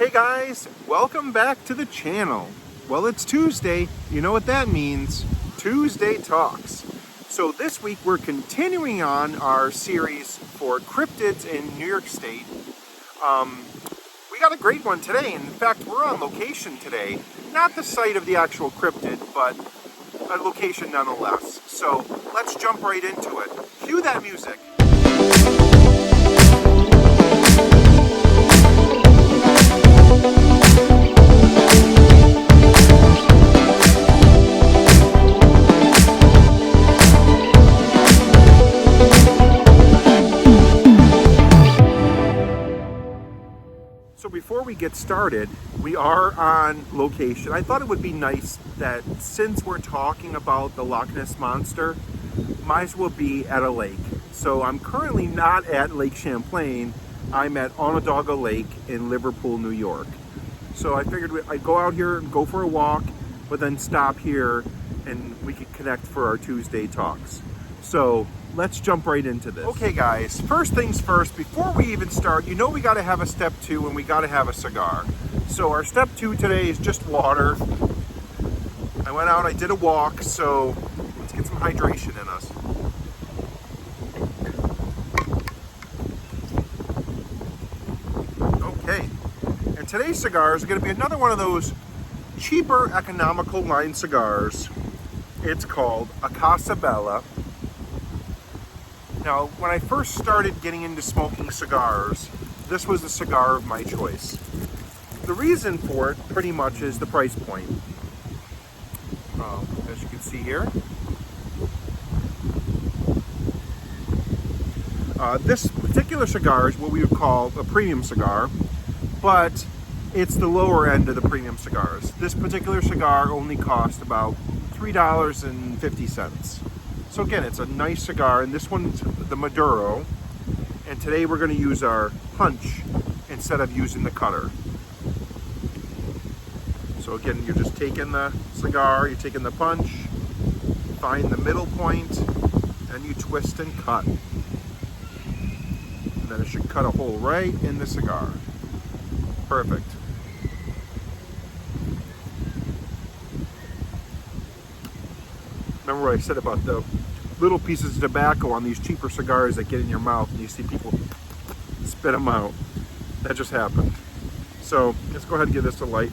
Hey guys, welcome back to the channel. Well, it's Tuesday. You know what that means. Tuesday Talks. So this week we're continuing on our series for cryptids in New York State. We got a great one today. In fact, we're on location today. Not the site of the actual cryptid, but a location nonetheless. So let's jump right into it. Cue that music. So before we get started, we are on location. I thought it would be nice that since we're talking about the Loch Ness Monster, might as well be at a lake. So I'm currently not at Lake Champlain. I'm at Onondaga Lake in Liverpool, New York. So I figured I'd go out here and go for a walk, but then stop here and we could connect for our Tuesday talks. So let's jump right into this. Okay guys, first things first, before we even start, you know we gotta have a step 2 and we gotta have a cigar. So our step 2 today is just water. I went out, I did a walk, so let's get some hydration in us. Okay, and today's cigars are gonna be another one of those cheaper, economical line cigars. It's called a Casa Bella. Now, when I first started getting into smoking cigars, this was the cigar of my choice. The reason for it, pretty much, is the price point. As you can see here. This particular cigar is what we would call a premium cigar, but it's the lower end of the premium cigars. This particular cigar only cost about $3.50. So again, it's a nice cigar, and this one's the Maduro, and today we're going to use our punch instead of using the cutter. So again, you're just taking the cigar, you're taking the punch, find the middle point, and you twist and cut. And then it should cut a hole right in the cigar. Perfect. Remember what I said about the little pieces of tobacco on these cheaper cigars that get in your mouth and you see people spit them out. That just happened. So let's go ahead and give this a light.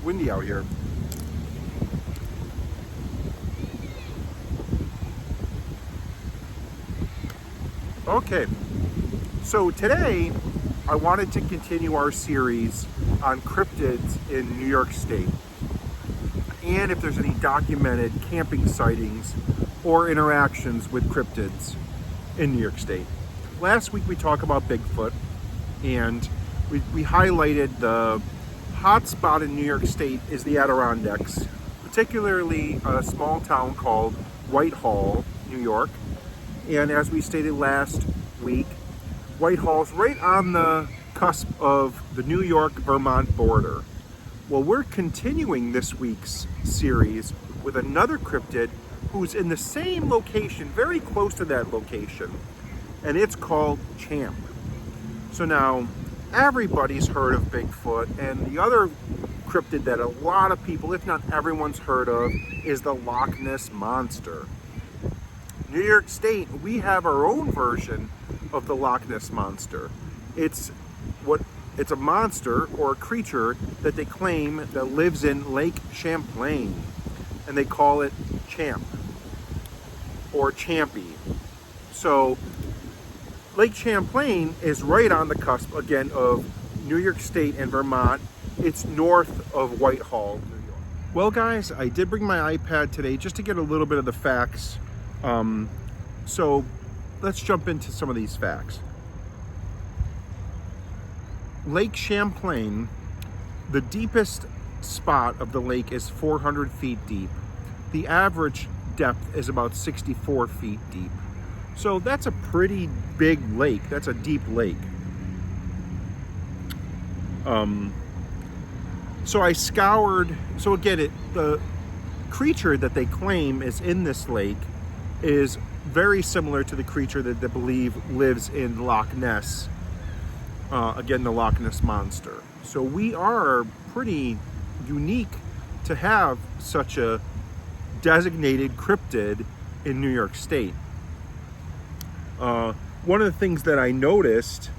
Windy out here. Okay, so today I wanted to continue our series on cryptids in New York State, and if there's any documented camping sightings or interactions with cryptids in New York State. Last week we talked about Bigfoot, and we highlighted the hot spot in New York State is the Adirondacks, particularly a small town called Whitehall, New York. And as we stated last week, Whitehall's right on the cusp of the New York-Vermont border. Well, we're continuing this week's series with another cryptid who's in the same location, very close to that location, and it's called Champ. So now, everybody's heard of Bigfoot, and the other cryptid that a lot of people, if not everyone's heard of, is the Loch Ness Monster. New York State, we have our own version of the Loch Ness Monster. It's a monster or a creature that they claim that lives in Lake Champlain, and they call it Champ or Champy. So Lake Champlain is right on the cusp, again, of New York State and Vermont. It's north of Whitehall, New York. Well, guys, I did bring my iPad today just to get a little bit of the facts. So let's jump into some of these facts. Lake Champlain, the deepest spot of the lake is 400 feet deep. The average depth is about 64 feet deep. So that's a pretty big lake. That's a deep lake. So I scoured. So again, the creature that they claim is in this lake is very similar to the creature that they believe lives in Loch Ness. Again, the Loch Ness Monster. So we are pretty unique to have such a designated cryptid in New York State. One of the things that I noticed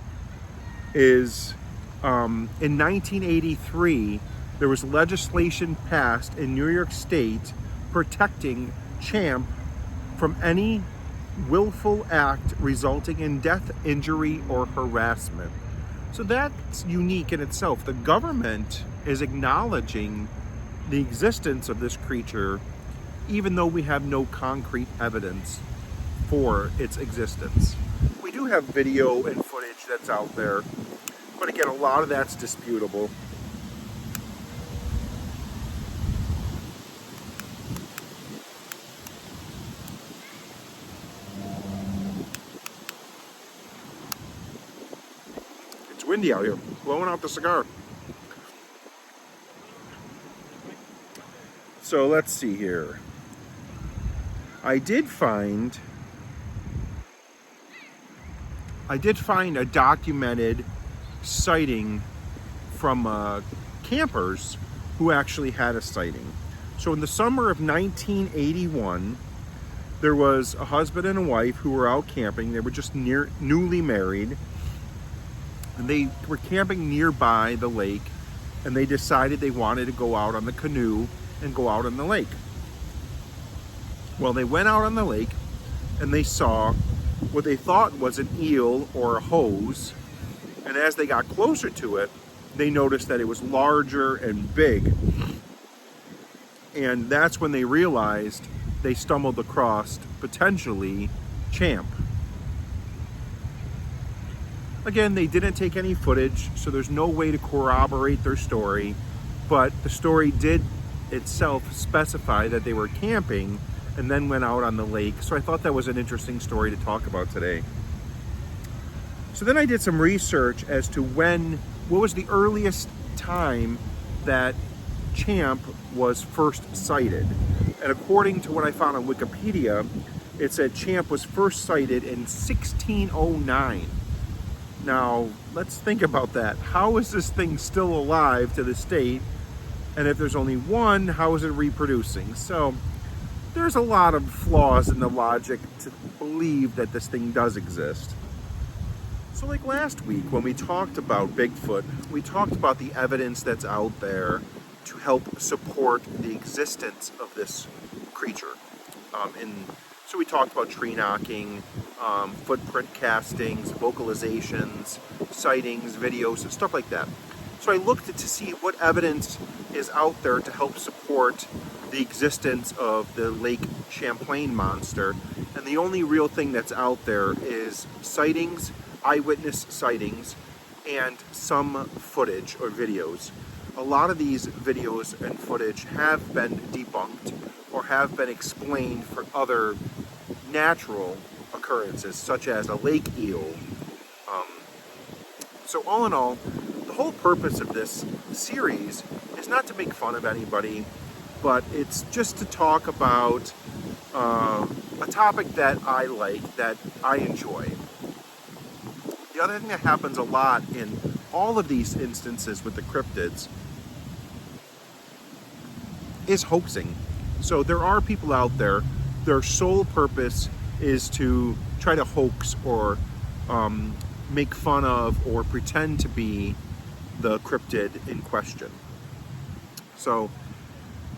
is in 1983, there was legislation passed in New York State protecting Champ from any willful act resulting in death, injury, or harassment. So that's unique in itself. The government is acknowledging the existence of this creature, even though we have no concrete evidence for its existence. We do have video and footage that's out there, but again, a lot of that's disputable. It's windy out here, blowing out the cigar. So let's see here. I did find a documented sighting from campers who actually had a sighting. So in the summer of 1981, there was a husband and a wife who were out camping. They were just newly married, and they were camping nearby the lake, and they decided they wanted to go out on the canoe and go out on the lake. Well, they went out on the lake and they saw what they thought was an eel or a hose, and as they got closer to it, they noticed that it was larger and big, and that's when they realized they stumbled across potentially Champ. Again, they didn't take any footage, so there's no way to corroborate their story, but the story did itself specify that they were camping and then went out on the lake. So I thought that was an interesting story to talk about today. So then I did some research as to what was the earliest time that Champ was first sighted. And according to what I found on Wikipedia, it said Champ was first sighted in 1609. Now, let's think about that. How is this thing still alive to this date? And if there's only one, how is it reproducing? So there's a lot of flaws in the logic to believe that this thing does exist. So like last week when we talked about Bigfoot, we talked about the evidence that's out there to help support the existence of this creature. So we talked about tree knocking, footprint castings, vocalizations, sightings, videos, and stuff like that. So I looked to see what evidence is out there to help support the existence of the Lake Champlain monster. And the only real thing that's out there is sightings, eyewitness sightings, and some footage or videos. A lot of these videos and footage have been debunked or have been explained for other natural occurrences, such as a lake eel. So all in all, the whole purpose of this series is not to make fun of anybody, but it's just to talk about a topic that I like, that I enjoy. The other thing that happens a lot in all of these instances with the cryptids is hoaxing. So there are people out there, their sole purpose is to try to hoax or make fun of or pretend to be the cryptid in question. So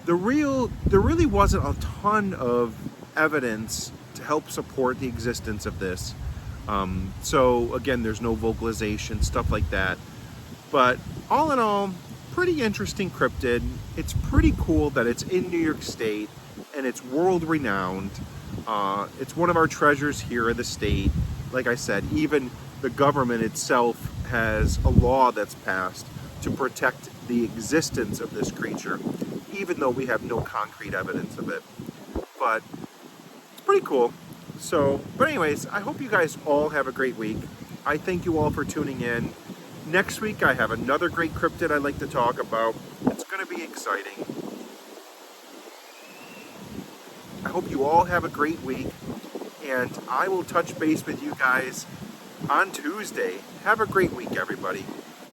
there really wasn't a ton of evidence to help support the existence of this. So again, there's no vocalization, stuff like that. But all in all, pretty interesting cryptid. It's pretty cool that it's in New York State and it's world renowned. It's one of our treasures here in the state. Like I said, even the government itself has a law that's passed to protect the existence of this creature, even though we have no concrete evidence of it. But pretty cool. So, but anyways, I hope you guys all have a great week. I thank you all for tuning in. Next week, I have another great cryptid I'd like to talk about. It's going to be exciting. I hope you all have a great week, and I will touch base with you guys on Tuesday. Have a great week, everybody.